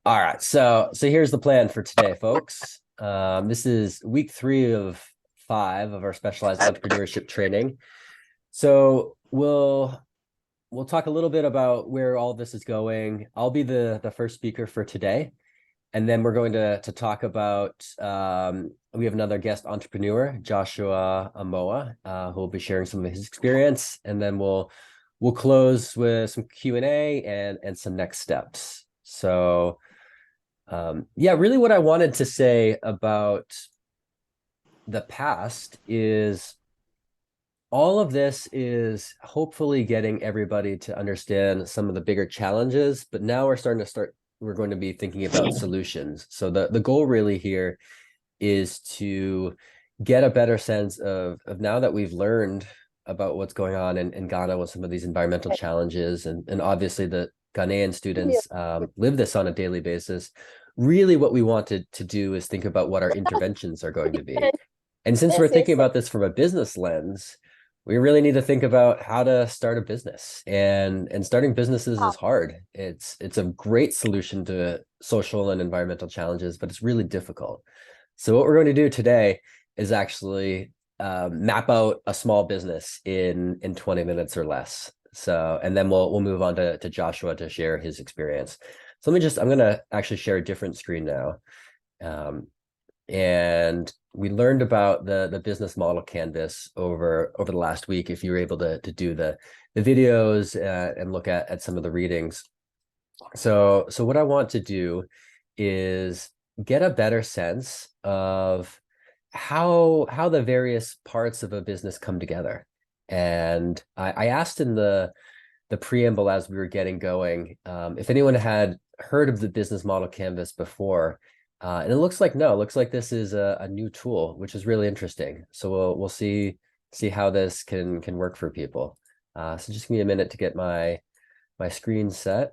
All right, so here's the plan for today, folks. This is week 3 of 5 of our specialized entrepreneurship training. So we'll talk a little bit about where all this is going. I'll be the first speaker for today, and then we're going to talk about we have another guest entrepreneur, Joshua Amoa, who will be sharing some of his experience, and then we'll close with some Q&A and some next steps. So yeah, really what I wanted to say about the past is all of this is hopefully getting everybody to understand some of the bigger challenges, but now we're going to be thinking about solutions. So the goal really here is to get a better sense of now that we've learned about what's going on in Ghana with some of these environmental challenges, and obviously the Ghanaian students live this on a daily basis. Really what we wanted to do is think about what our interventions are going to be. And since we're thinking about this from a business lens, we really need to think about how to start a business. And starting businesses is hard. It's a great solution to social and environmental challenges, but it's really difficult. So what we're going to do today is actually map out a small business in 20 minutes or less. So, and then we'll move on to Joshua to share his experience. So I'm going to actually share a different screen now. And we learned about the business model canvas over the last week, if you were able to do the videos and look at some of the readings. So what I want to do is get a better sense of how the various parts of a business come together. And I asked in the preamble as we were getting going, if anyone had heard of the business model canvas before, and it looks like no. It looks like this is a new tool, which is really interesting. So we'll see how this can work for people. So just give me a minute to get my screen set.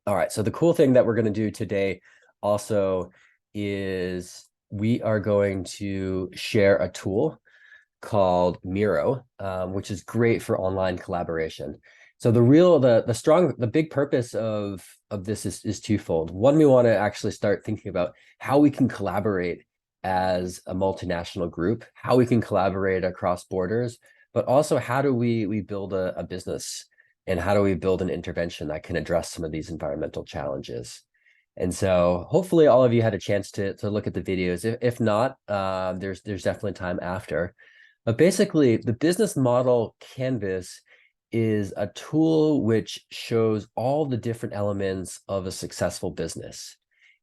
All right. So the cool thing that we're going to do today also is we are going to share a tool called Miro, which is great for online collaboration. So the big purpose of this is twofold. One, we want to actually start thinking about how we can collaborate as a multinational group, how we can collaborate across borders, but also how do we build a business, and how do we build an intervention that can address some of these environmental challenges. And so hopefully all of you had a chance to look at the videos. If not, there's definitely time after. But basically, the business model canvas is a tool which shows all the different elements of a successful business.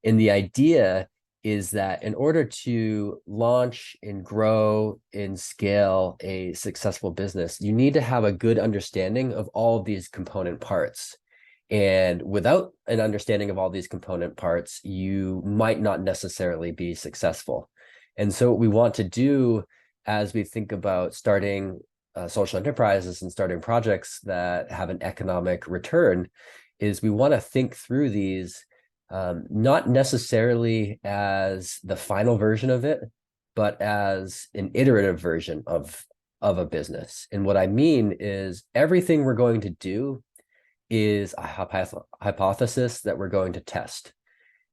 And the idea is that in order to launch and grow and scale a successful business, you need to have a good understanding of all of these component parts. And without an understanding of all these component parts, you might not necessarily be successful. And so what we want to do as we think about starting social enterprises and starting projects that have an economic return is we want to think through these not necessarily as the final version of it, but as an iterative version of a business. And what I mean is everything we're going to do is a hypothesis that we're going to test.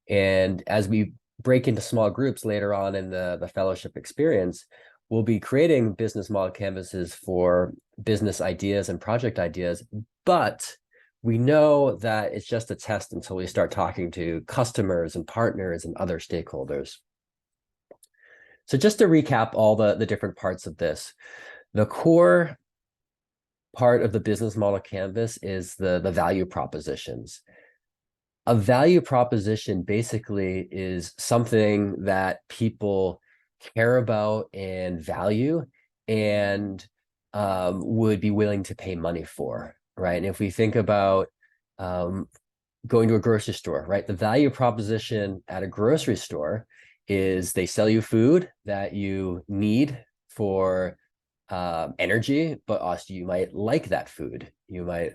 And as we break into small groups later on in the fellowship experience, we'll be creating business model canvases for business ideas and project ideas, but we know that it's just a test until we start talking to customers and partners and other stakeholders. So just to recap all the different parts of this, the core part of the business model canvas is the value propositions. A value proposition basically is something that people care about and value and would be willing to pay money for, right? And if we think about going to a grocery store, right? The value proposition at a grocery store is they sell you food that you need for energy, but also you might like that food. You might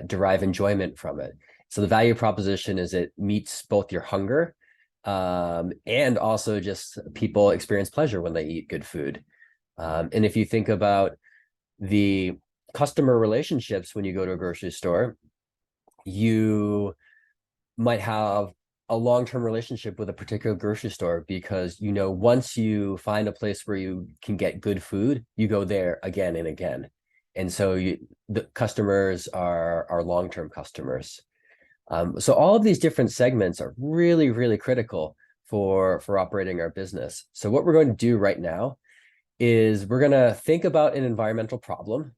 derive enjoyment from it. So the value proposition is it meets both your hunger and also just people experience pleasure when they eat good food. And if you think about the customer relationships when you go to a grocery store, you might have a long-term relationship with a particular grocery store because once you find a place where you can get good food, you go there again and again. And so the customers are long-term customers. So all of these different segments are really, really critical for operating our business. So what we're going to do right now is we're going to think about an environmental problem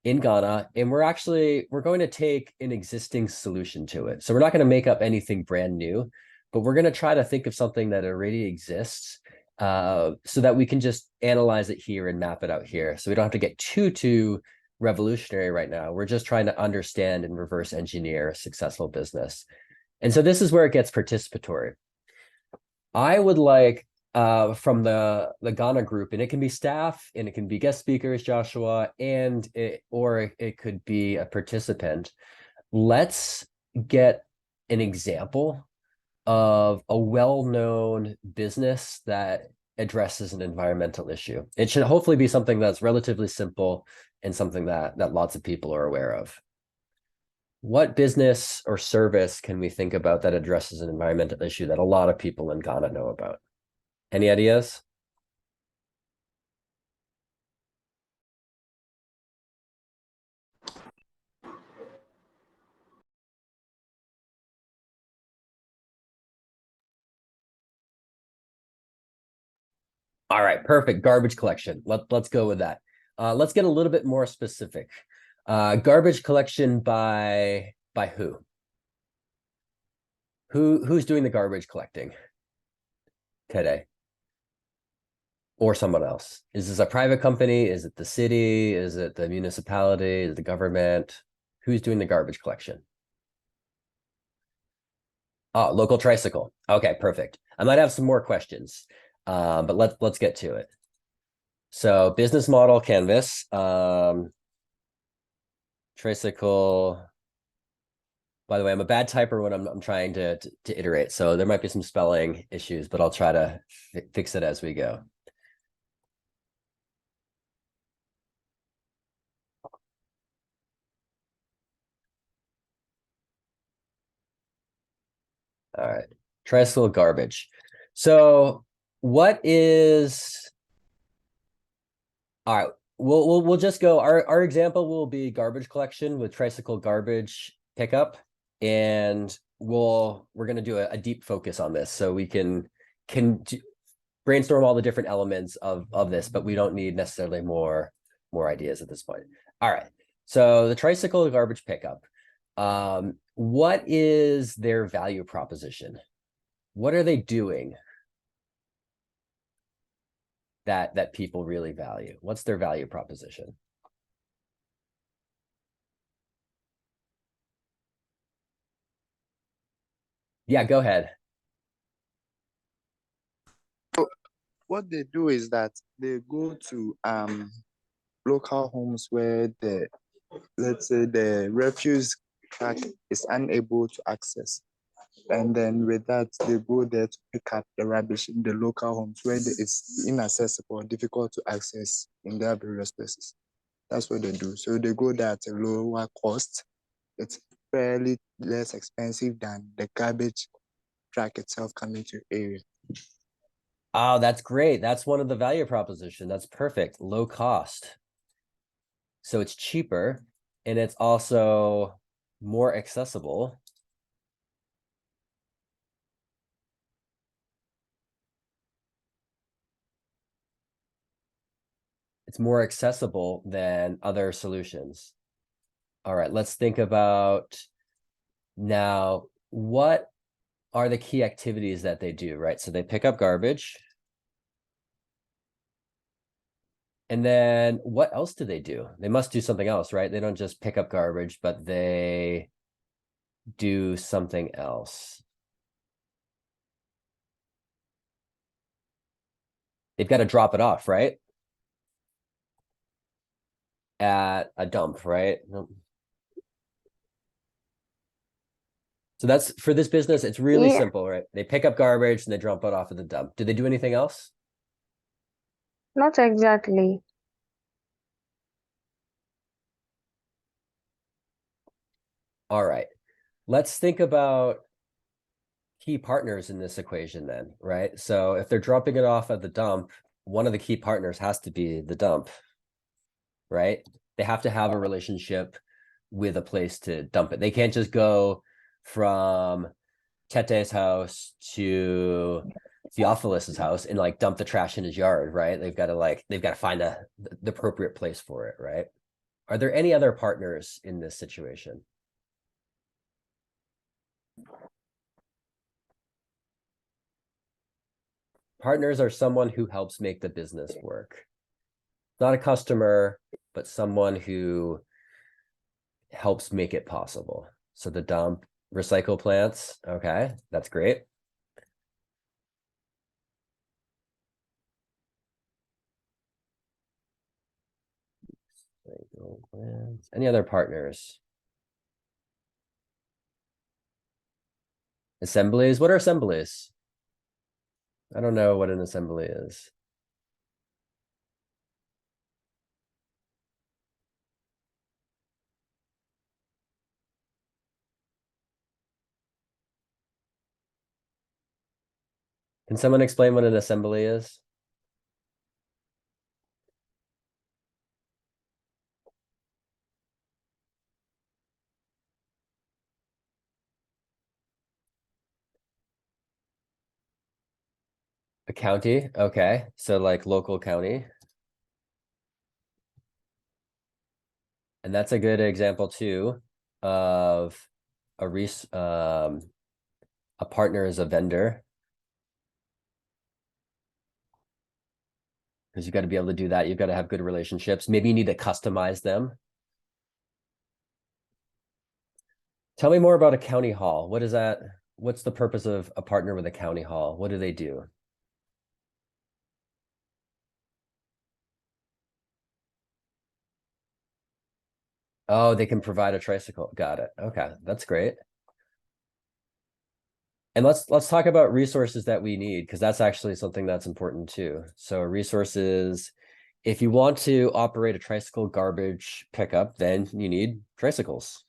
in Ghana, and we're going to take an existing solution to it. So we're not going to make up anything brand new, but we're going to try to think of something that already exists so that we can just analyze it here and map it out here. So we don't have to get too revolutionary right now. We're just trying to understand and reverse engineer a successful business. And so this is where it gets participatory. I would like from the Ghana group, and it can be staff and it can be guest speakers, Joshua, or it could be a participant. Let's get an example of a well-known business that addresses an environmental issue. It should hopefully be something that's relatively simple and something that lots of people are aware of. What business or service can we think about that addresses an environmental issue that a lot of people in Ghana know about? Any ideas? All right, perfect. Garbage collection. Let's go with that. Let's get a little bit more specific. Garbage collection by who? Who's doing the garbage collecting today? Or someone else? Is this a private company? Is it the city? Is it the municipality? Is it the government? Who's doing the garbage collection? Oh, local tricycle. Okay, perfect. I might have some more questions, but let's get to it. So business model canvas, tricycle. By the way, I'm a bad typer when I'm trying to iterate, so there might be some spelling issues, but I'll try to fix it as we go. All right, tricycle garbage. So what is, all right, we'll just go, our example will be garbage collection with tricycle garbage pickup, and we're going to do a deep focus on this so we can brainstorm all the different elements of this, but we don't need necessarily more ideas at this point. All right, so the tricycle garbage pickup, what is their value proposition? What are they doing that people really value? What's their value proposition? Yeah, go ahead. What they do is that they go to local homes where let's say the refuse truck is unable to access. And then with that, they go there to pick up the rubbish in the local homes where it's inaccessible, difficult to access in their various places. That's what they do. So they go there at a lower cost. It's fairly less expensive than the garbage truck itself coming to the area. Oh, that's great. That's one of the value proposition. That's perfect. Low cost. So it's cheaper and it's also more accessible. It's more accessible than other solutions. All right, let's think about now, what are the key activities that they do, right? So they pick up garbage. And then what else do they do? They must do something else, right? They don't just pick up garbage, but they do something else. They've got to drop it off, right? At a dump, right? So that's for this business, it's really Yeah, simple, right? They pick up garbage and they drop it off at the dump. Do they do anything else? not exactly. All right. Let's think about key partners in this equation then, right? So if they're dropping it off at the dump, one of the key partners has to be the dump, right? They have to have a relationship with a place to dump it. They can't just go from Tete's house to Theophilus's house and like dump the trash in his yard, right? They've got to find the appropriate place for it, right? Are there any other partners in this situation? Partners are someone who helps make the business work. Not a customer, but someone who helps make it possible. So the dump, recycle plants. Okay, that's great. Any other partners? Assemblies. What are assemblies? I don't know what an assembly is. Can someone explain what an assembly is? A county. Okay. So like local county. And that's a good example too of a partner as a vendor. Because you've got to be able to do that. You've got to have good relationships. Maybe you need to customize them. Tell me more about a county hall. What is that? What's the purpose of a partner with a county hall? What do they do? Oh, they can provide a tricycle. Got it. Okay, that's great. And let's talk about resources that we need, because that's actually something that's important too. So resources, if you want to operate a tricycle garbage pickup, then you need tricycles.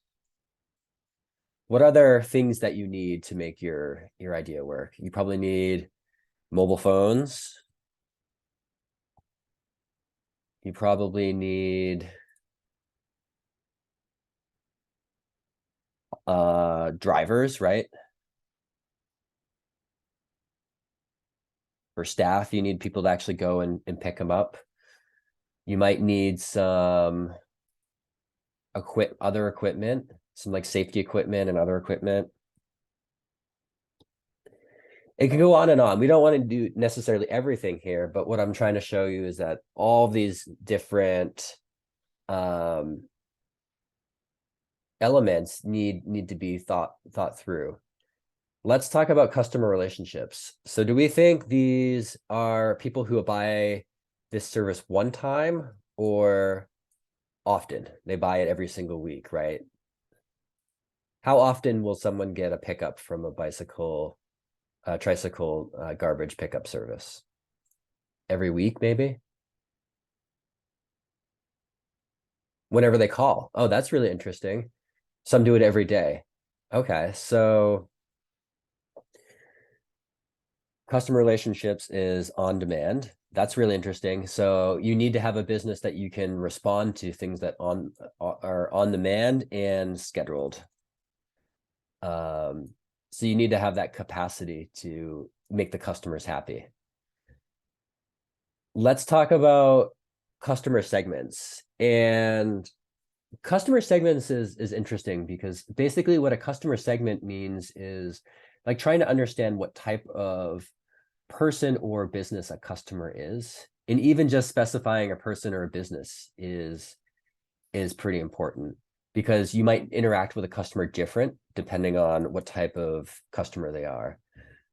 What other things that you need to make your idea work? You probably need mobile phones. You probably need drivers, right? For staff, you need people to actually go and pick them up. You might need some other equipment, some like safety equipment and other equipment. It can go on and on. We don't want to do necessarily everything here, but what I'm trying to show you is that all these different elements need to be thought through. Let's talk about customer relationships. So do we think these are people who buy this service one time or often? They buy it every single week, right? How often will someone get a pickup from a tricycle garbage pickup service? Every week, maybe? Whenever they call. Oh, that's really interesting. Some do it every day. Okay, so customer relationships is on demand. That's really interesting. So you need to have a business that you can respond to things that are on demand and scheduled. So you need to have that capacity to make the customers happy. Let's talk about customer segments. And customer segments is interesting because basically what a customer segment means is like trying to understand what type of person or business a customer is. And even just specifying a person or a business is pretty important. because you might interact with a customer different depending on what type of customer they are.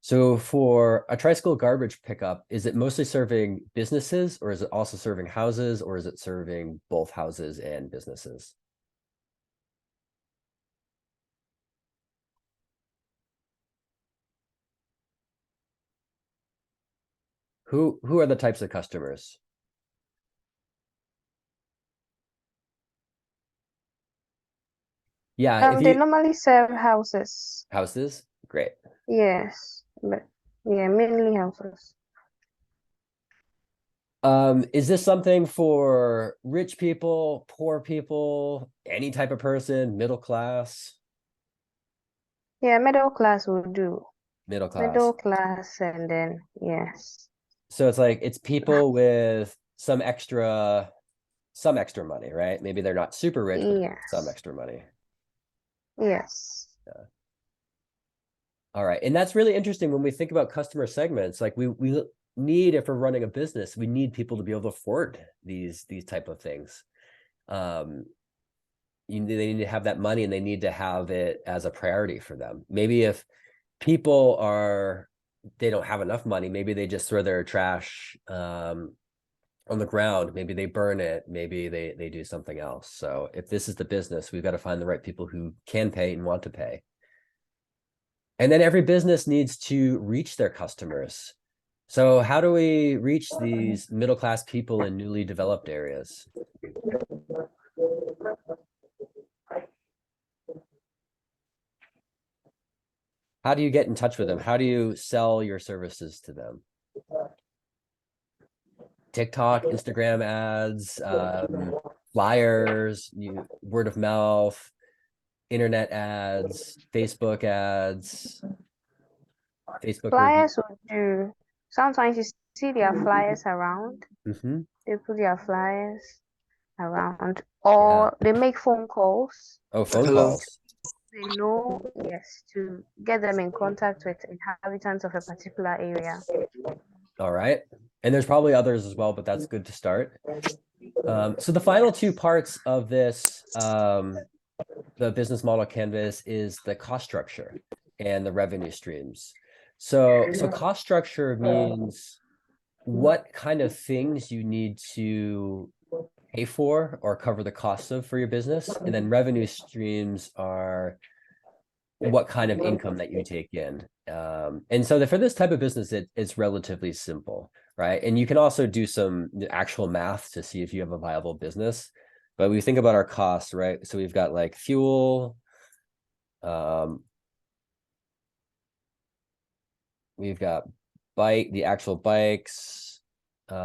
So for a tricycle garbage pickup, is it mostly serving businesses, or is it also serving houses, or is it serving both houses and businesses? Who are the types of customers? Yeah, if They you normally serve houses. houses, great. Yes, but yeah, mainly houses. Is this something for rich people, poor people, any type of person, middle class? Yeah, middle class will do. Middle class. Middle class, and then yes, So it's like it's people with some extra money, right? Maybe they're not super rich, but some yes, extra money. yes. All right. And that's really interesting when we think about customer segments. Like we need, if we're running a business, we need people to be able to afford these type of things. Um, they need to have that money, and they need to have it as a priority for them. Maybe if people they don't have enough money, maybe they just throw their trash on the ground, maybe they burn it, maybe they do something else. So if this is the business, we've got to find the right people who can pay and want to pay. And then every business needs to reach their customers. So how do we reach these middle-class people in newly developed areas? How do you get in touch with them? How do you sell your services to them? TikTok, Instagram ads, flyers, word of mouth, internet ads, Facebook ads, Facebook review. Flyers will do. Sometimes you see their flyers around. Mm-hmm. They put their flyers around, Yeah. or they make phone calls. Oh, phone Hello. calls. They know, yes, to get them in contact with inhabitants of a particular area. All right. And there's probably others as well, but that's good to start. So the final two parts of this, the business model canvas, is the cost structure and the revenue streams. So cost structure means what kind of things you need to pay for or cover the costs of for your business. And then revenue streams are what kind of income that you take in. And so for this type of business, it's relatively simple, right? And you can also do some actual math to see if you have a viable business. But we think about our costs, right? So we've got like fuel, we've got the actual bikes, we've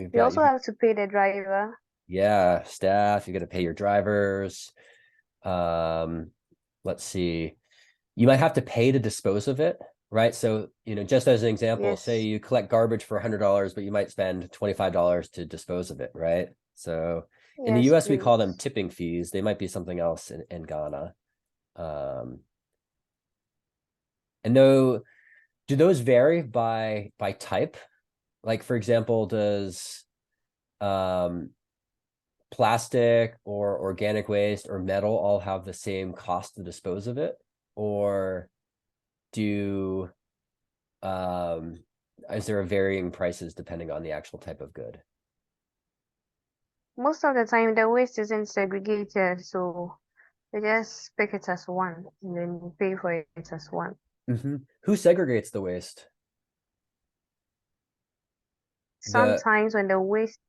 You got, also have to pay the driver. yeah, staff, you got to pay your drivers. Let's see, you might have to pay to dispose of it, right? So, just as an example, say Yes, you collect garbage for $100, but you might spend $25 to dispose of it, right? So in the yes, US, we call them please. tipping fees. They might be something else in Ghana. Um, and though, do those vary by type? Like, for example, does um, plastic or organic waste or metal all have the same cost to dispose of it? Or do is there a varying prices depending on the actual type of good? Most of the time, the waste isn't segregated, so they just pick it as one, and then you pay for it as one. Mm-hmm. Who segregates the waste? The Sometimes when the waste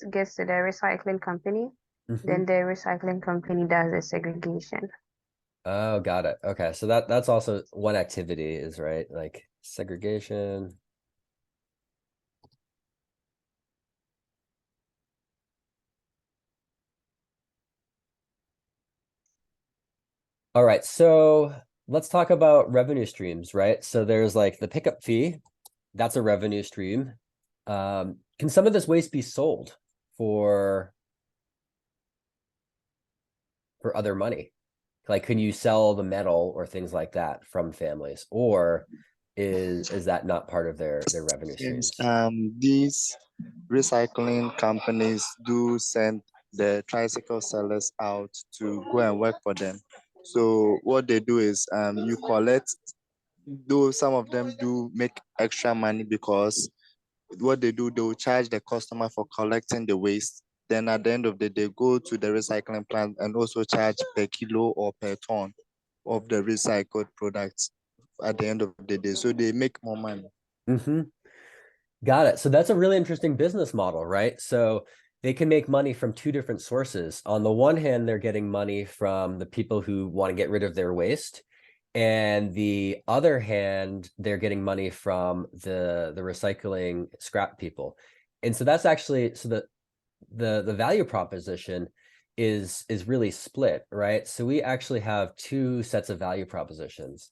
gets to the recycling company, Mhm. then the recycling company does the segregation. Oh, got it. Okay, so that's also one activity, is right, like segregation. All right, so let's talk about revenue streams, right? So there's like the pickup fee, that's a revenue stream. Can some of this waste be sold for other money? Like, can you sell the metal or things like that from families? Or is that not part of their revenue Since streams? these recycling companies do send the tricycle sellers out to go and work for them. So what they do is you collect, though some of them do make extra money because what they do, they will charge the customer for collecting the waste. Then at the end of the day, go to the recycling plant and also charge per kilo or per ton of the recycled products at the end of the day. So they make more money. Mm-hmm. Got it. So that's a really interesting business model, right? So they can make money from two different sources. On the one hand, they're getting money from the people who want to get rid of their waste. And the other hand, they're getting money from the recycling scrap people. And so that's actually so the value proposition is really split, right? So we actually have two sets of value propositions.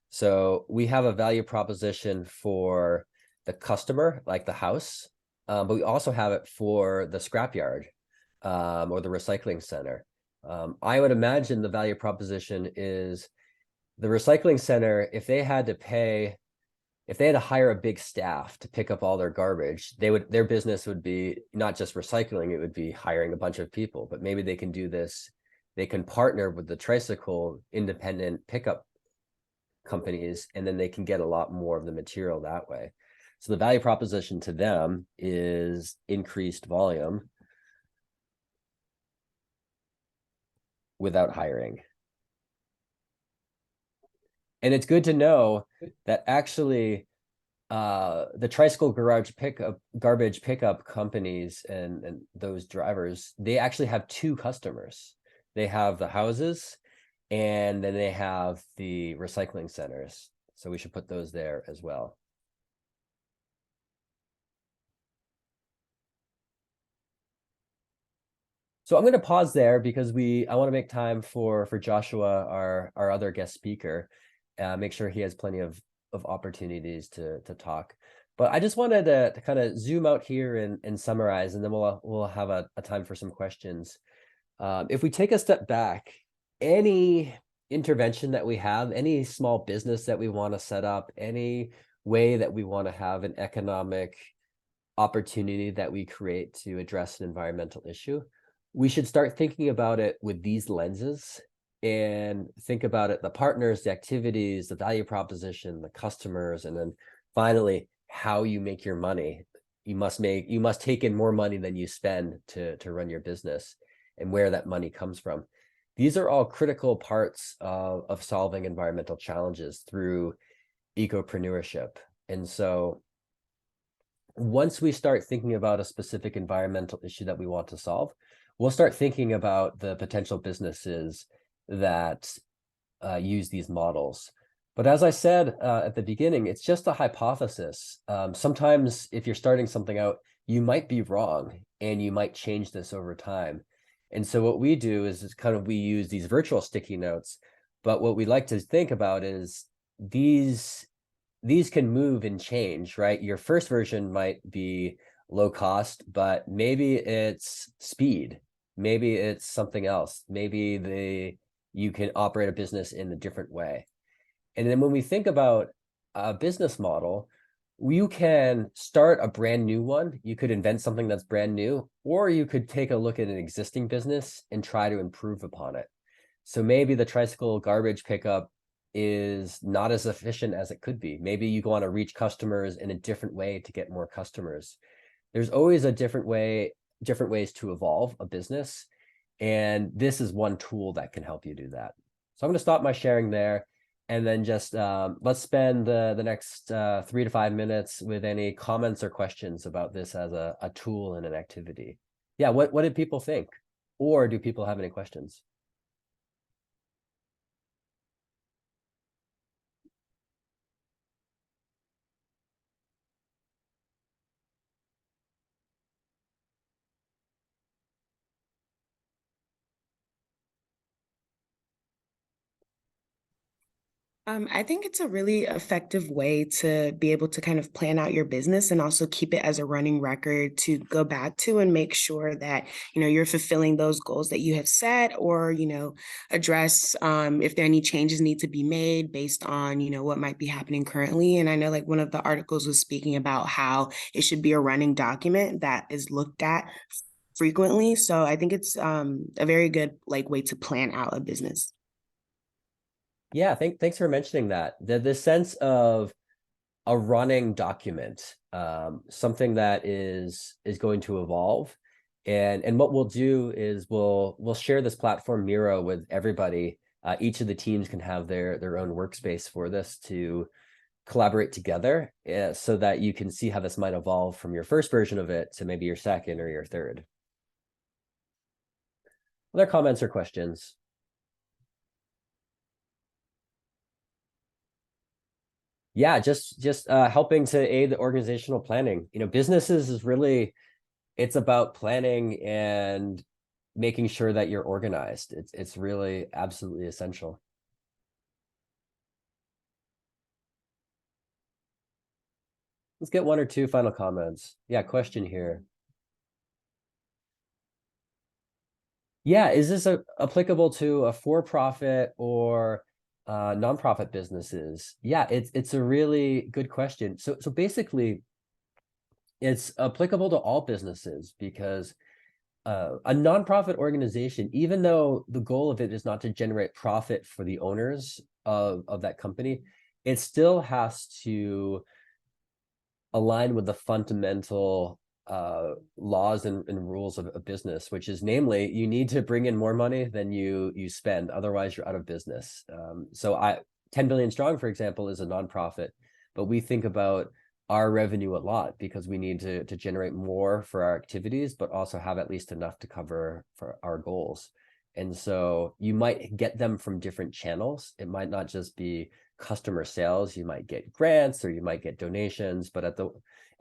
So we have a value proposition for the customer, like the house, but we also have it for the scrapyard or the recycling center. I would imagine the value proposition is the recycling center, if they had to hire a big staff to pick up all their garbage, their business would be not just recycling, it would be hiring a bunch of people. But maybe they can do this, they can partner with the tricycle independent pickup companies, and then they can get a lot more of the material that way. So the value proposition to them is increased volume without hiring. And it's good to know that actually the tricycle garbage pickup companies and those drivers, they actually have two customers. They have the houses and then they have the recycling centers. So we should put those there as well. So I'm going to pause there because I want to make time for Joshua, our other guest speaker, make sure he has plenty of opportunities to talk. But I just wanted to kind of zoom out here and summarize, and then we'll have a time for some questions. If we take a step back, any intervention that we have, any small business that we want to set up, any way that we want to have an economic opportunity that we create to address an environmental issue, we should start thinking about it with these lenses and think about it, the partners, the activities, the value proposition, the customers, and then finally, how you make your money. You must take in more money than you spend to run your business, and where that money comes from. These are all critical parts of solving environmental challenges through ecopreneurship. And so once we start thinking about a specific environmental issue that we want to solve, we'll start thinking about the potential businesses that use these models. But as I said at the beginning, it's just a hypothesis. Sometimes if you're starting something out, you might be wrong and you might change this over time. And so what we do is we use these virtual sticky notes, but what we like to think about is these can move and change, right? Your first version might be low cost, but maybe it's speed. Maybe it's something else. Maybe you can operate a business in a different way. And then when we think about a business model, you can start a brand new one. You could invent something that's brand new, or you could take a look at an existing business and try to improve upon it. So maybe the tricycle garbage pickup is not as efficient as it could be. Maybe you want to reach customers in a different way to get more customers. There's always a different ways to evolve a business. And this is one tool that can help you do that. So I'm going to stop my sharing there. And then just let's spend the next 3 to 5 minutes with any comments or questions about this as a tool and an activity. Yeah, what did people think? Or do people have any questions? I think it's a really effective way to be able to kind of plan out your business and also keep it as a running record to go back to and make sure that, you're fulfilling those goals that you have set, or, address if there any changes need to be made based on, what might be happening currently. And I know like one of the articles was speaking about how it should be a running document that is looked at frequently. So I think it's a very good like way to plan out a business. Yeah, thanks for mentioning that. The sense of a running document, something that is going to evolve. And what we'll do is we'll share this platform Miro with everybody. Each of the teams can have their own workspace for this to collaborate together, so that you can see how this might evolve from your first version of it to maybe your second or your third. Other comments or questions? Yeah, just helping to aid the organizational planning. Businesses is really, it's about planning and making sure that you're organized. It's really absolutely essential. Let's get one or two final comments. Yeah, question here. Yeah, is this applicable to a for-profit or nonprofit businesses? Yeah, it's a really good question. So basically, it's applicable to all businesses, because a nonprofit organization, even though the goal of it is not to generate profit for the owners of that company, it still has to align with the fundamental laws and rules of a business, which is namely, you need to bring in more money than you spend, otherwise you're out of business. So 10 Billion Strong, for example, is a nonprofit, but we think about our revenue a lot because we need to generate more for our activities, but also have at least enough to cover for our goals. And so you might get them from different channels. It might not just be customer sales. You might get grants or you might get donations, but at the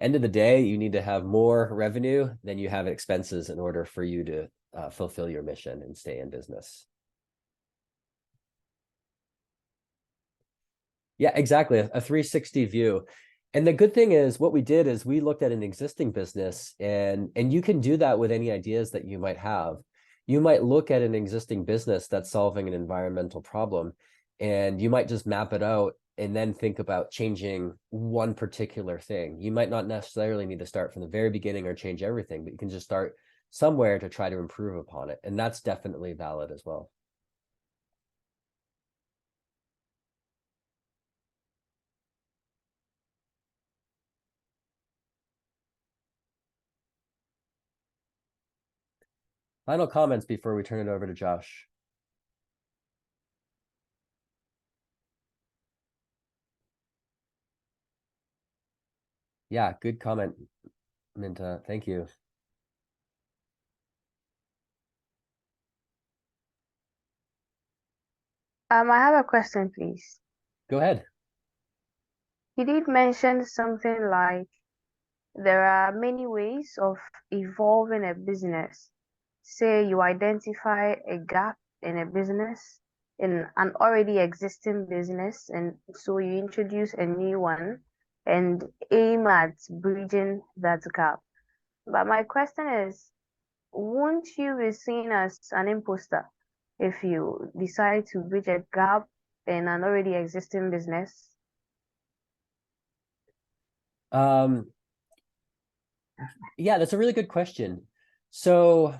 end of the day, you need to have more revenue than you have expenses in order for you to fulfill your mission and stay in business. Yeah, exactly. A 360 view. And the good thing is what we did is we looked at an existing business, and you can do that with any ideas that you might have. You might look at an existing business that's solving an environmental problem, and you might just map it out and then think about changing one particular thing. You might not necessarily need to start from the very beginning or change everything, but you can just start somewhere to try to improve upon it. And that's definitely valid as well. Final comments before we turn it over to Josh. Yeah, good comment, Minta. Thank you. I have a question, please. Go ahead. You did mention something like there are many ways of evolving a business. Say you identify a gap in a business, in an already existing business, and so you introduce a new one and aim at bridging that gap. But my question is, won't you be seen as an imposter if you decide to bridge a gap in an already existing business? Yeah, that's a really good question. So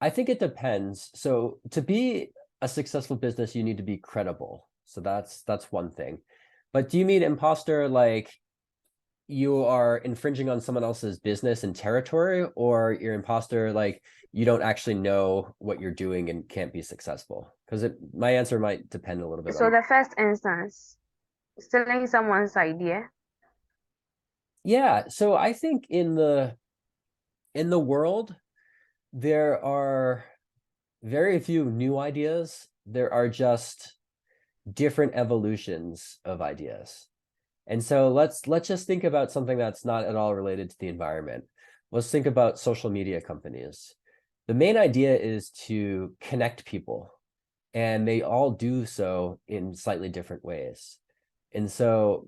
I think it depends. So to be a successful business, you need to be credible. So that's one thing. But do you mean imposter like you are infringing on someone else's business and territory, or you're imposter like you don't actually know what you're doing and can't be successful? Because my answer might depend a little bit So on. the first instance, stealing someone's idea. Yeah, so I think in the world, there are very few new ideas. There are just different evolutions of ideas. And so let's just think about something that's not at all related to the environment. Let's think about social media companies. The main idea is to connect people. and they all do so in slightly different ways. And so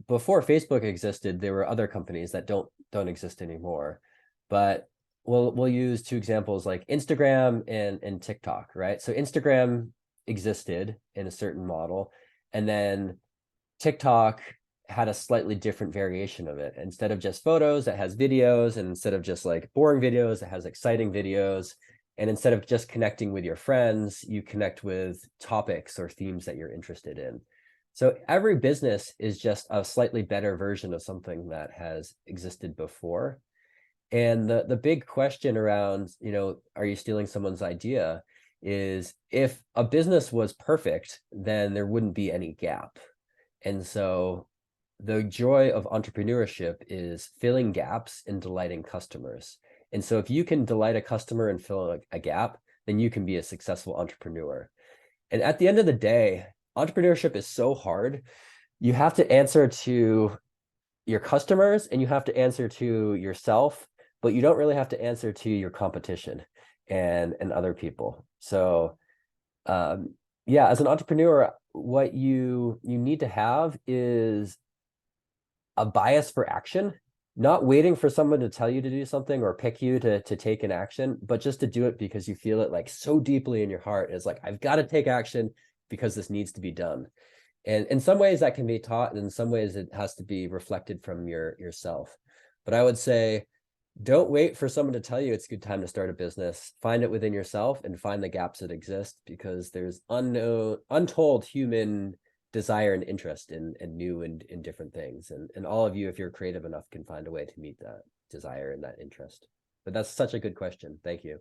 before Facebook existed, there were other companies that don't exist anymore. But we'll use two examples like Instagram and TikTok, right? So Instagram existed in a certain model, and then TikTok had a slightly different variation of it. Instead of just photos, it has videos, and instead of just like boring videos, it has exciting videos. And instead of just connecting with your friends, you connect with topics or themes that you're interested in. So every business is just a slightly better version of something that has existed before. And the big question around, are you stealing someone's idea, is if a business was perfect, then there wouldn't be any gap. And so the joy of entrepreneurship is filling gaps and delighting customers. And so if you can delight a customer and fill a gap, then you can be a successful entrepreneur. And at the end of the day, entrepreneurship is so hard. You have to answer to your customers and you have to answer to yourself, but you don't really have to answer to your competition and other people. So yeah, as an entrepreneur, what you need to have is a bias for action, not waiting for someone to tell you to do something or pick you to take an action, but just to do it because you feel it like so deeply in your heart. It's like, I've got to take action because this needs to be done. And in some ways that can be taught, and in some ways it has to be reflected from yourself. But I would say, don't wait for someone to tell you it's a good time to start a business. Find it within yourself and find the gaps that exist, because there's untold human desire and interest in new and in different things. And all of you, if you're creative enough, can find a way to meet that desire and that interest. But that's such a good question. Thank you.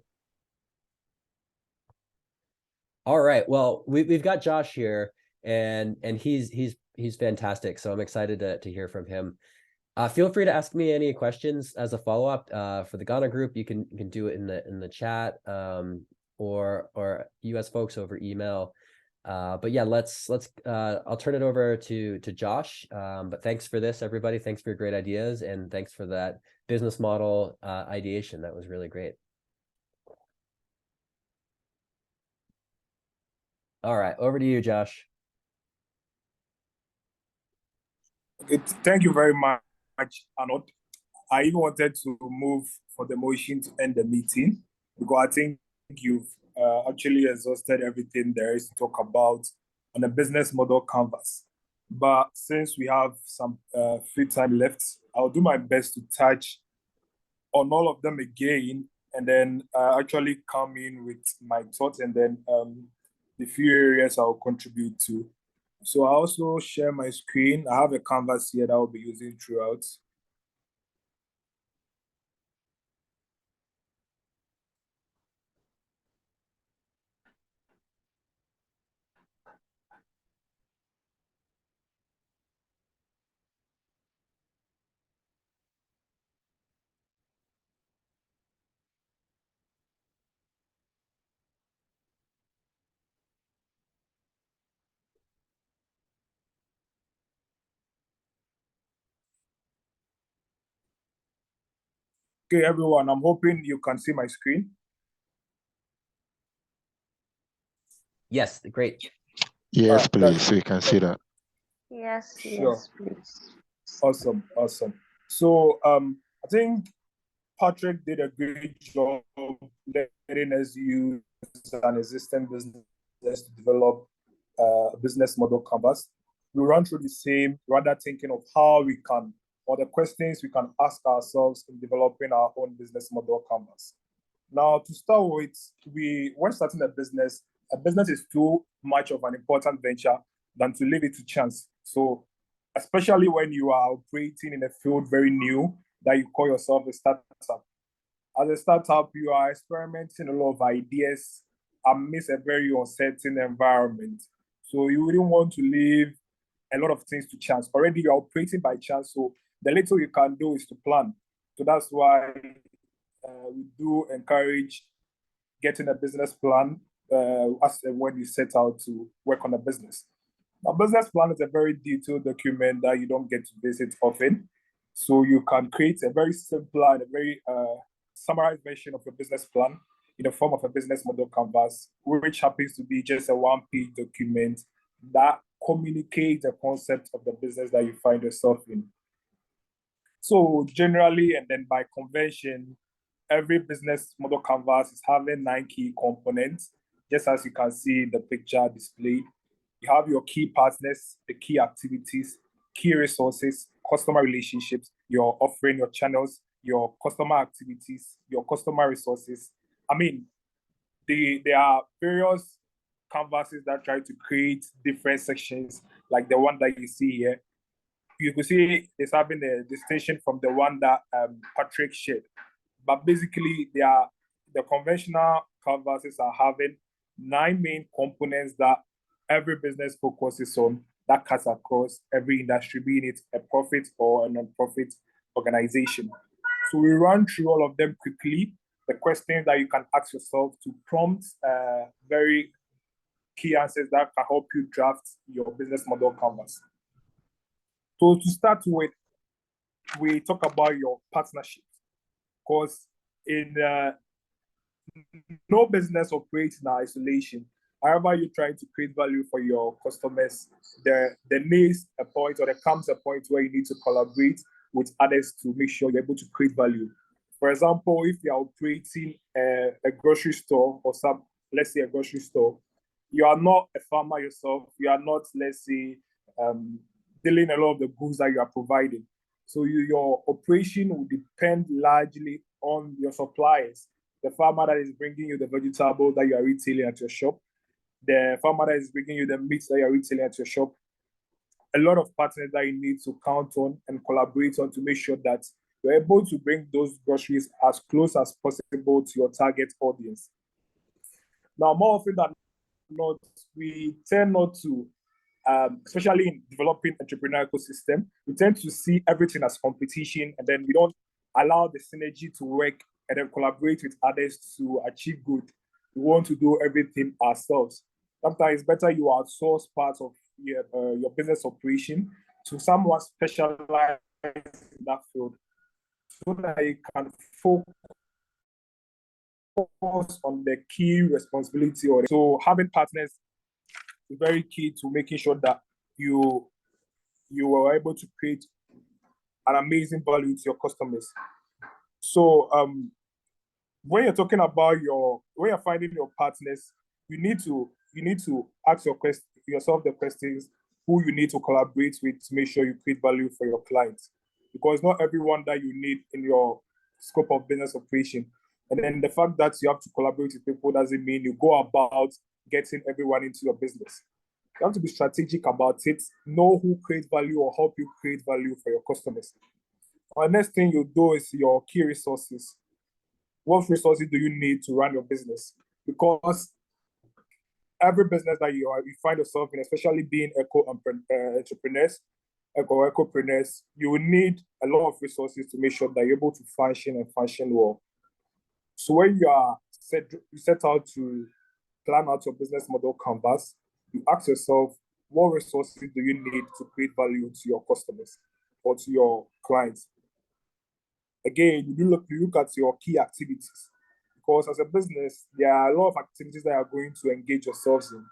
All right. Well, we've got Josh here, and he's fantastic. So I'm excited to hear from him. Feel free to ask me any questions as a follow-up for the Ghana group. You can do it in the chat, or US folks over email. But yeah, let's I'll turn it over to Josh. But thanks for this, everybody. Thanks for your great ideas, and thanks for that business model ideation. That was really great. All right, over to you, Josh. Okay, thank you very much, Arnold. I even wanted to move for the motion to end the meeting, because I think you've actually exhausted everything there is to talk about on a business model canvas. But since we have some free time left, I'll do my best to touch on all of them again, and then actually come in with my thoughts, and then the few areas I'll contribute to. So I also share my screen. I have a canvas here that I'll be using throughout. Okay, everyone, I'm hoping you can see my screen. Yes, great. Yes, please. So you can see that. Yes, Sure. yes, please. Awesome. So I think Patrick did a great job letting us use an existing business to develop a business model canvas. We run through the same, rather thinking of how we can, or the questions we can ask ourselves in developing our own business model canvas. Now, to start with, when starting a business is too much of an important venture than to leave it to chance. So, especially when you are operating in a field very new that you call yourself a startup. As a startup, you are experimenting a lot of ideas amidst a very uncertain environment. So you wouldn't want to leave a lot of things to chance. Already you're operating by chance, so the little you can do is to plan. So that's why we do encourage getting a business plan as when you set out to work on a business. A business plan is a very detailed document that you don't get to visit often. So you can create a very simple and a very summarized version of your business plan in the form of a business model canvas, which happens to be just a one-page document that communicates the concept of the business that you find yourself in. So generally, and then by convention, every business model canvas is having 9 key components, just as you can see in the picture displayed. You have your key partners, the key activities, key resources, customer relationships, your offering, your channels, your customer activities, your customer resources. I mean, there are various canvases that try to create different sections, like the one that you see here. You could see it's having a distinction from the one that Patrick shared. But basically, the conventional canvases are having 9 main components that every business focuses on that cuts across every industry, being it a profit or a non-profit organization. So we run through all of them quickly. The questions that you can ask yourself to prompt very key answers that can help you draft your business model canvas. So to start with, we talk about your partnerships, because in no business operates in isolation. However, you try to create value for your customers, there needs a point, or there comes a point where you need to collaborate with others to make sure you're able to create value. For example, if you're operating a grocery store, or let's say a grocery store, you are not a farmer yourself. You are not, let's say, dealing a lot of the goods that you are providing. So your operation will depend largely on your suppliers. The farmer that is bringing you the vegetable that you are retailing at your shop, the farmer that is bringing you the meat that you are retailing at your shop. A lot of partners that you need to count on and collaborate on to make sure that you're able to bring those groceries as close as possible to your target audience. Now, more often than not, we tend not to, especially in developing entrepreneurial ecosystem, we tend to see everything as competition, and then we don't allow the synergy to work and then collaborate with others to achieve good. We want to do everything ourselves. Sometimes it's better you outsource parts of your business operation to someone specialized in that field, so that you can focus on the key responsibility. So having partners is very key to making sure that you are able to create an amazing value to your customers. So when you're talking about when you're finding your partners, you need to ask yourself the questions who you need to collaborate with to make sure you create value for your clients, because not everyone that you need in your scope of business operation. And then the fact that you have to collaborate with people doesn't mean you go about getting everyone into your business. You have to be strategic about it, know who creates value or help you create value for your customers. The next thing you do is your key resources. What resources do you need to run your business? Because every business that you find yourself in, especially being eco-entrepreneurs, ecopreneurs, you will need a lot of resources to make sure that you're able to function and function well. So when you set out to plan out your business model canvas, you ask yourself, what resources do you need to create value to your customers or to your clients? Again, you look at your key activities, because as a business, there are a lot of activities that are going to engage yourselves in.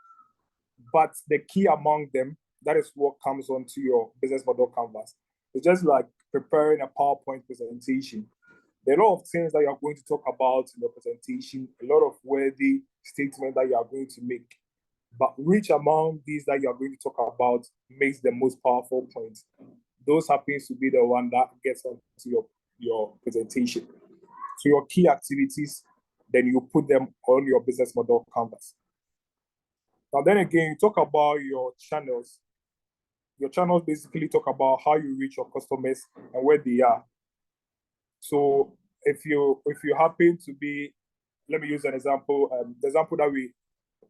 But the key among them, that is what comes onto your business model canvas. It's just like preparing a PowerPoint presentation. There are a lot of things that you are going to talk about in your presentation, a lot of worthy statements that you are going to make. But which among these that you are going to talk about makes the most powerful point? Those happens to be the one that gets onto your presentation. So your key activities, then you put them on your business model canvas. Now then again, you talk about your channels. Your channels basically talk about how you reach your customers and where they are. So if you happen to be, let me use an example, the example that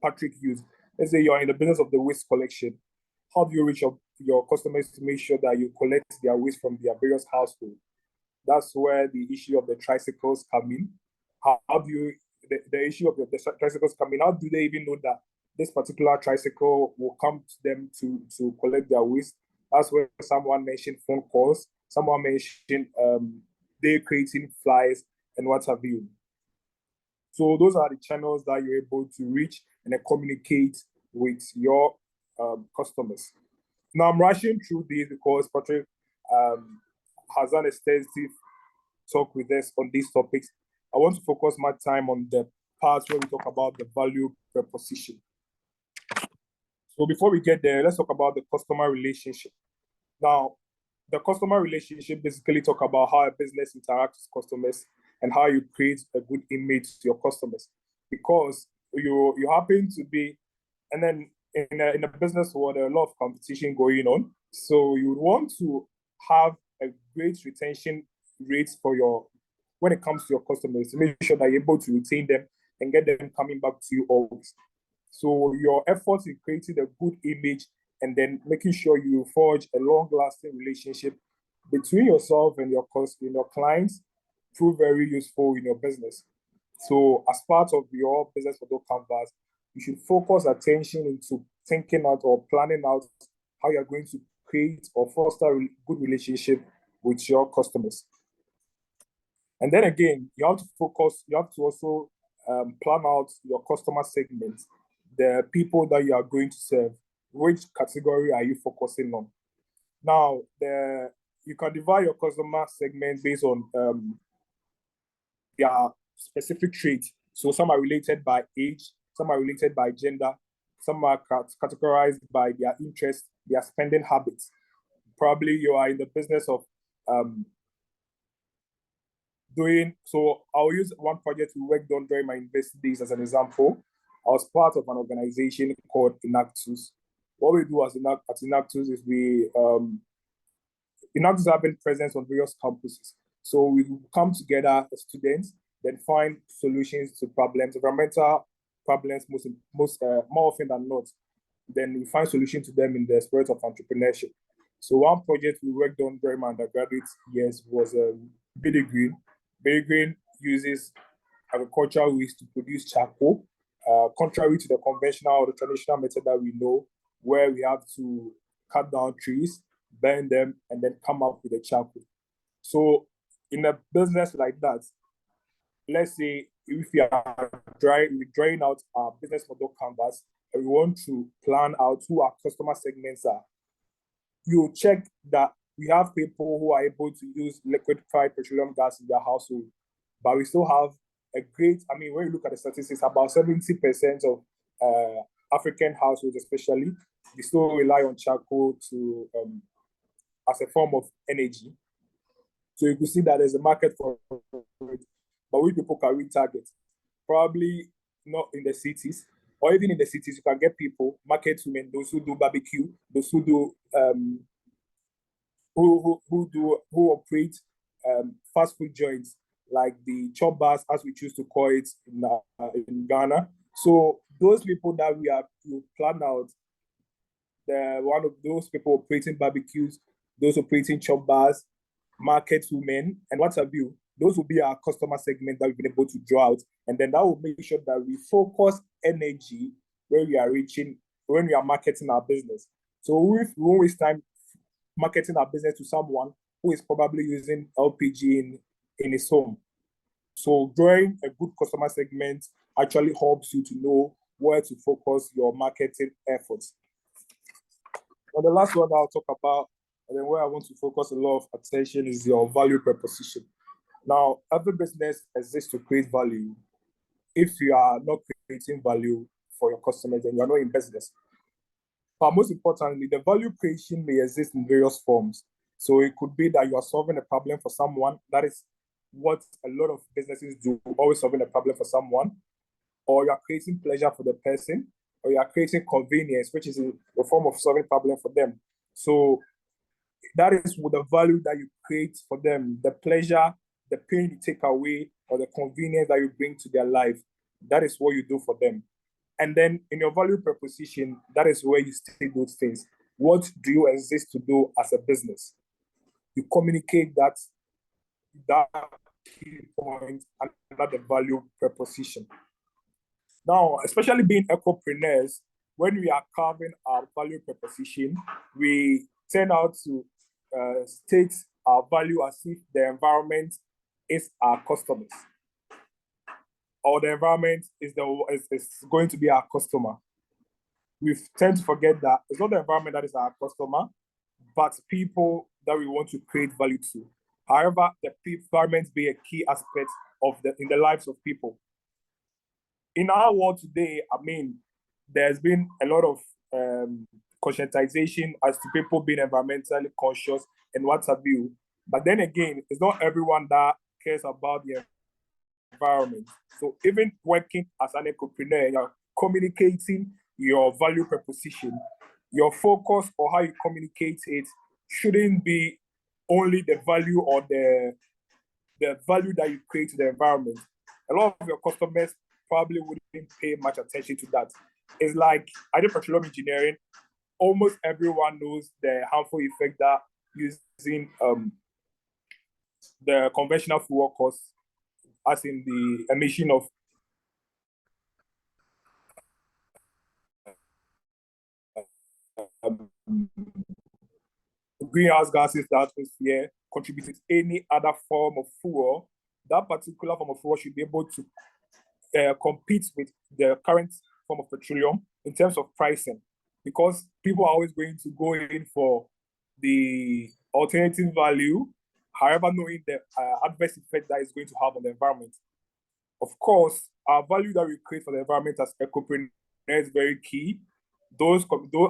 Patrick used. Let's say you're in the business of the waste collection. How do you reach your customers to make sure that you collect their waste from their various households? That's where the issue of the tricycles come in. How do you, the issue of the tricycles come in, how do they even know that this particular tricycle will come to them to collect their waste? That's where someone mentioned phone calls, someone mentioned they creating flyers and what have you. So those are the channels that you're able to reach and then communicate with your customers. Now I'm rushing through this because Patrick has an extensive talk with us on these topics. I want to focus my time on the parts where we talk about the value proposition. So before we get there, let's talk about the customer relationship. Now, the customer relationship basically talk about how a business interacts with customers and how you create a good image to your customers. Because you happen to be, and then in a business world, there are a lot of competition going on. So you want to have a great retention rate when it comes to your customers, to make sure that you're able to retain them and get them coming back to you always. So your efforts in creating a good image and then making sure you forge a long-lasting relationship between yourself and your clients prove very useful in your business. So as part of your business photo canvas, you should focus attention into thinking out or planning out how you're going to create or foster a good relationship with your customers. And then again, you have to also plan out your customer segments, the people that you are going to serve. Which category are you focusing on? Now, you can divide your customer segments based on their specific traits. So some are related by age, some are related by gender, some are categorized by their interests, their spending habits. Probably you are in the business of so I'll use one project we worked on during my university days as an example. I was part of an organization called Inactus. What we do at Inactus is Inactus have been present on various campuses. So we come together as students, then find solutions to problems, environmental problems more often than not. Then we find solutions to them in the spirit of entrepreneurship. So one project we worked on during my undergraduate years was Billy Green. Billy Green uses agricultural waste to produce charcoal, contrary to the conventional or the traditional method that we know, where we have to cut down trees, burn them, and then come up with a charcoal. So in a business like that, let's say if we are drawing out our business model canvas and we want to plan out who our customer segments are, you check that we have people who are able to use liquefied petroleum gas in their household, but we still have when you look at the statistics, about 70% of African households especially, they still rely on charcoal as a form of energy. So you can see that there's a market for it, but we people can retarget. Probably not in the cities, or even in the cities, you can get market women, those who do barbecue, those who do who operate fast food joints like the chop bars, as we choose to call it in Ghana. So those people that we have to plan out, one of those people operating barbecues, those operating chop bars, market women, and what have you, those will be our customer segment that we've been able to draw out. And then that will make sure that we focus energy when we are marketing our business. So if we won't waste time marketing our business to someone who is probably using LPG in his home. So drawing a good customer segment actually helps you to know where to focus your marketing efforts. And the last one I'll talk about, and then where I want to focus a lot of attention, is your value proposition. Now, every business exists to create value. If you are not creating value for your customers, then you're not in business. But most importantly, the value creation may exist in various forms. So it could be that you are solving a problem for someone. That is what a lot of businesses do, always solving a problem for someone. Or you are creating pleasure for the person, or you are creating convenience, which is a form of solving a problem for them. So that is what the value that you create for them, the pleasure, the pain you take away, or the convenience that you bring to their life. That is what you do for them. And then in your value proposition, that is where you state those things. What do you exist to do as a business? You communicate that key point under the value proposition. Now, especially being ecopreneurs, when we are carving our value proposition, we tend out to state our value as if the environment is our customers. or the environment is going to be our customer. We tend to forget that it's not the environment that is our customer, but people that we want to create value to. However, the environment be a key aspect in the lives of people. In our world today, I mean, there's been a lot of conscientization as to people being environmentally conscious and what have you. But then again, it's not everyone that cares about the environment. So even working as an ecopreneur, you're communicating your value proposition. Your focus or how you communicate it shouldn't be only the value or the value that you create to the environment. A lot of your customers probably wouldn't pay much attention to that. It's like I did petroleum engineering. Almost everyone knows the harmful effect that using the conventional fuel causes, as in the emission of greenhouse gases to the atmosphere, contributing to any other form of fuel. That particular form of fuel should be able to compete with the current form of petroleum in terms of pricing, because people are always going to go in for the alternative value, however, knowing the adverse effect that is going to have on the environment. Of course, our value that we create for the environment as ecopreneurs is very key. Those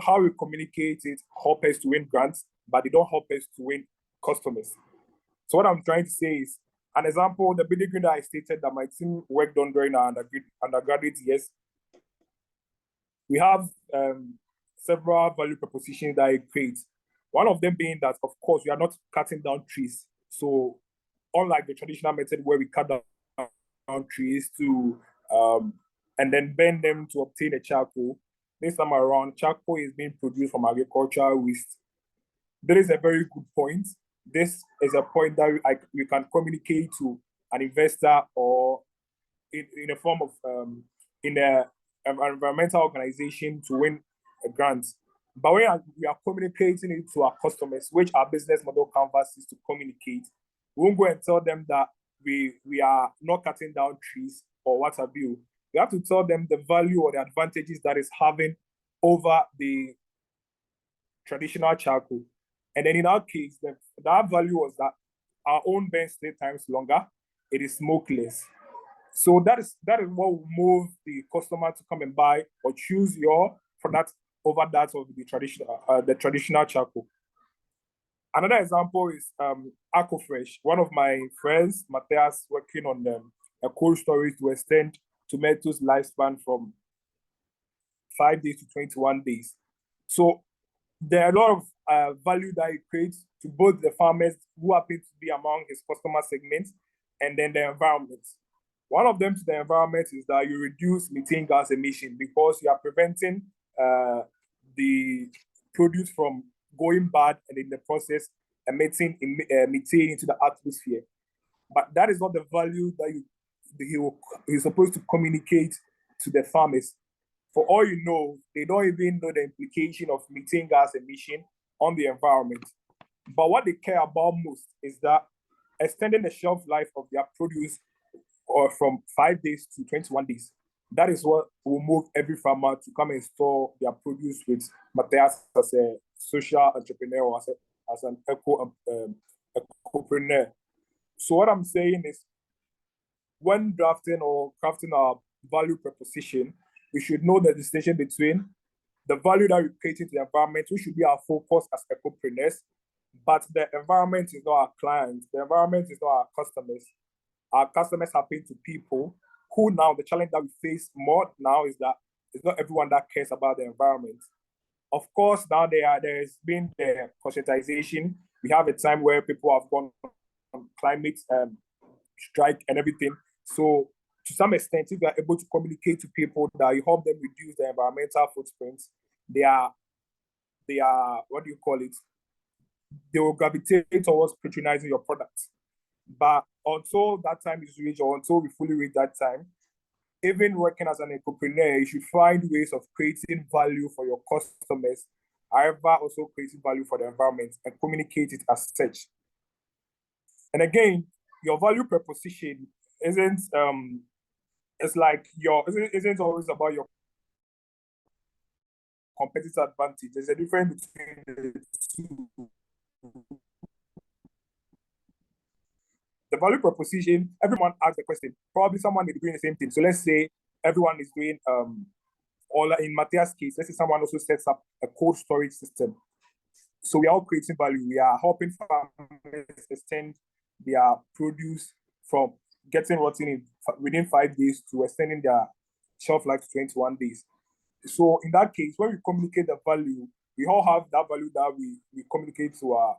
how we communicate it help us to win grants, but they don't help us to win customers. So what I'm trying to say is, an example, the building green that I stated that my team worked on during our undergraduate years, we have several value propositions that it creates. One of them being that, of course, we are not cutting down trees. So unlike the traditional method where we cut down trees to and then burn them to obtain a charcoal, this time around, charcoal is being produced from agricultural waste. That is a very good point. This is a point that we can communicate to an investor or in a form of in an environmental organization to win a grant. But when we are communicating it to our customers, which our business model canvas is to communicate, we won't go and tell them that we are not cutting down trees or what have you. We have to tell them the value or the advantages that is having over the traditional charcoal. And then in our case, that value was that our own burn stay times longer, it is smokeless. So that is what will move the customer to come and buy or choose your product over that of the traditional charcoal. Another example is Aquafresh. One of my friends, Matthias, working on a cold storage to extend tomatoes lifespan from 5 days to 21 days. So there are a lot of value that it creates to both the farmers who happen to be among his customer segments and then the environment. One of them to the environment is that you reduce methane gas emission because you are preventing the produce from going bad and in the process emitting methane into the atmosphere. But that is not the value that he's supposed to communicate to the farmers. For all you know, they don't even know the implication of methane gas emission on the environment. But what they care about most is that extending the shelf life of their produce or from 5 days to 21 days. That is what will move every farmer to come and store their produce with Matthias as a social entrepreneur or as an ecopreneur. So what I'm saying is, when drafting or crafting our value proposition, we should know the distinction between the value that we create to the environment, which should be our focus as ecopreneurs, but the environment is not our clients, the environment is not our customers. Our customers happen to people who now, the challenge that we face more now is that it's not everyone that cares about the environment. Of course, now there's been the conscientization. We have a time where people have gone on climate strike and everything. So to some extent, if you are able to communicate to people that you help them reduce their environmental footprints, they are what do you call it? They will gravitate towards patronizing your product. But until that time is reached, or until we fully reach that time, even working as an entrepreneur, you should find ways of creating value for your customers, however, also creating value for the environment and communicate it as such. And again, your value proposition isn't it's like isn't always about your competitive advantage. There's a difference between the two. The value proposition, everyone asks a question. Probably someone is doing the same thing. So let's say everyone is doing or in Matthias' case, let's say someone also sets up a cold storage system. So we are all creating value. We are helping farmers extend their produce from getting rotten within 5 days to extending their shelf life to 21 days. So in that case, when we communicate the value, we all have that value that we communicate to our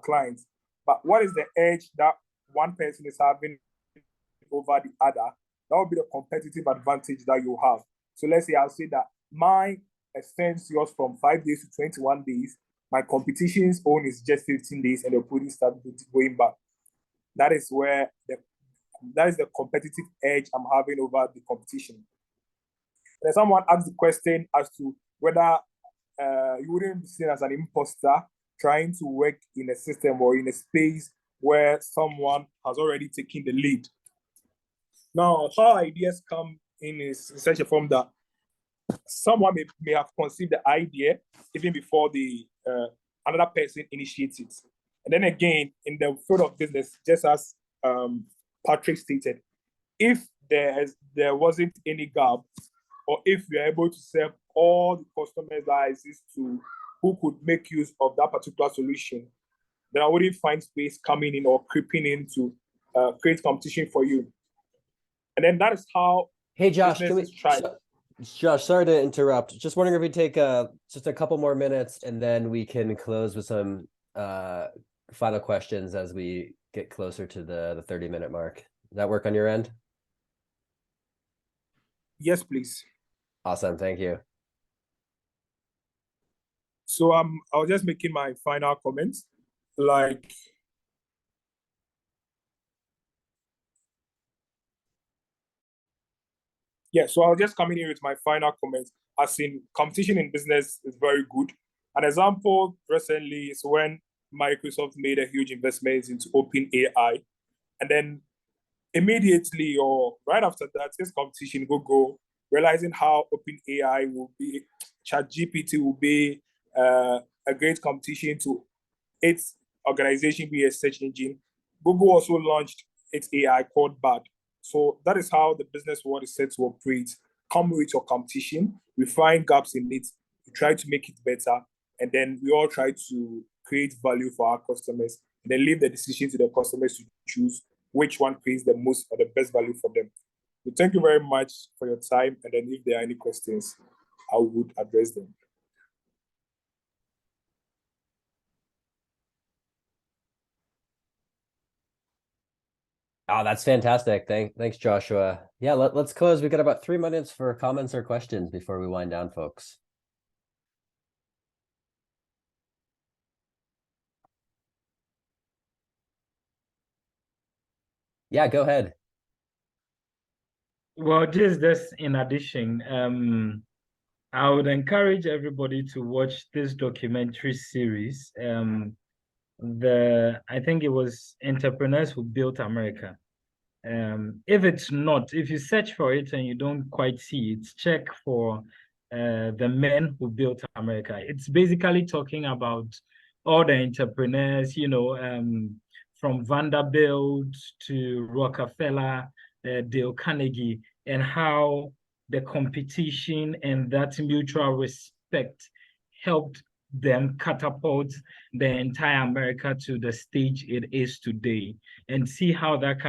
clients. But what is the edge that one person is having over the other? That would be the competitive advantage that you have. So let's say I'll say that mine extends yours from 5 days to 21 days. My competition's own is just 15 days and the produce starts going back. That is the competitive edge I'm having over the competition. And someone asked the question as to whether you wouldn't be seen as an imposter trying to work in a system or in a space where someone has already taken the lead. Now, how ideas come in is in such a form that someone may have conceived the idea even before the another person initiates it. And then again, in the field of business, just as Patrick stated, if there wasn't any gap, or if we are able to serve all the customers that exist to who could make use of that particular solution, then I wouldn't find space coming in or creeping in to create competition for you. And then that is how Hey, Josh, Josh, sorry to interrupt. Just wondering if we take just a couple more minutes and then we can close with some final questions as we get closer to the 30-minute mark. Does that work on your end? Yes, please. Awesome, thank you. So I was just making my final comments. So I was just coming in with my final comments. As in, competition in business is very good. An example recently is when Microsoft made a huge investment into OpenAI, and then immediately or right after that, this competition Google, realizing how OpenAI will be, ChatGPT will be a great competition to its organization be a search engine. Google also launched its AI called Bard. So that is how the business world is set to operate. Come with your competition, we find gaps in it, we try to make it better, and then we all try to create value for our customers, and then leave the decision to the customers to choose which one creates the most or the best value for them. So thank you very much for your time, and then if there are any questions, I would address them. Oh, that's fantastic. Thanks, Joshua. Yeah, let's close. We got about 3 minutes for comments or questions before we wind down, folks. Yeah, go ahead. Well, just in addition, I would encourage everybody to watch this documentary series. I think it was Entrepreneurs Who Built America. If you search for it and you don't quite see it, check for The Men Who Built America. It's basically talking about all the entrepreneurs, from Vanderbilt to Rockefeller, Dale Carnegie, and how the competition and that mutual respect helped them catapult the entire America to the stage it is today, and see how that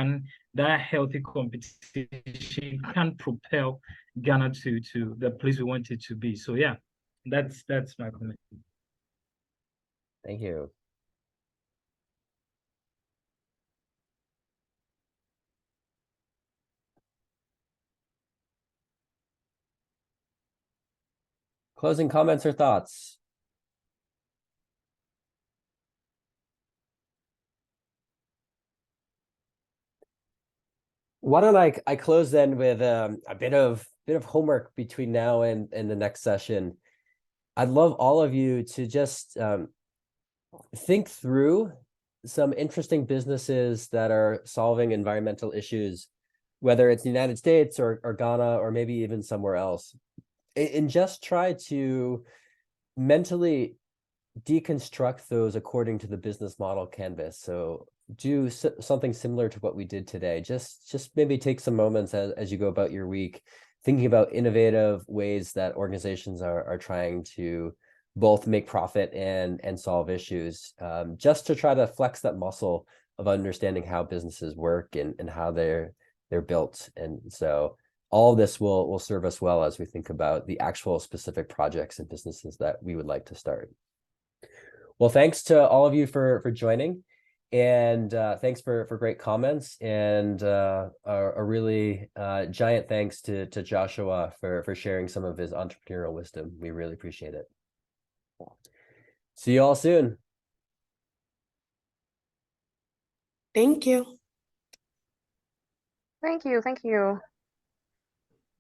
healthy competition can propel Ghana to the place we want it to be. So yeah, that's my comment. Thank you. Closing comments or thoughts? Why don't I close then with a bit of homework between now and the next session. I'd love all of you to just think through some interesting businesses that are solving environmental issues whether it's the United States or Ghana or maybe even somewhere else. And just try to mentally deconstruct those according to the business model canvas. So do something similar to what we did today. Just maybe take some moments as you go about your week, thinking about innovative ways that organizations are trying to both make profit and solve issues, just to try to flex that muscle of understanding how businesses work and how they're built. And so all of this will serve us well as we think about the actual specific projects and businesses that we would like to start. Well, thanks to all of you for joining, and thanks for great comments, and a really giant thanks to Joshua for sharing some of his entrepreneurial wisdom. We really appreciate it. See you all soon. Thank you. Thank you. Thank you.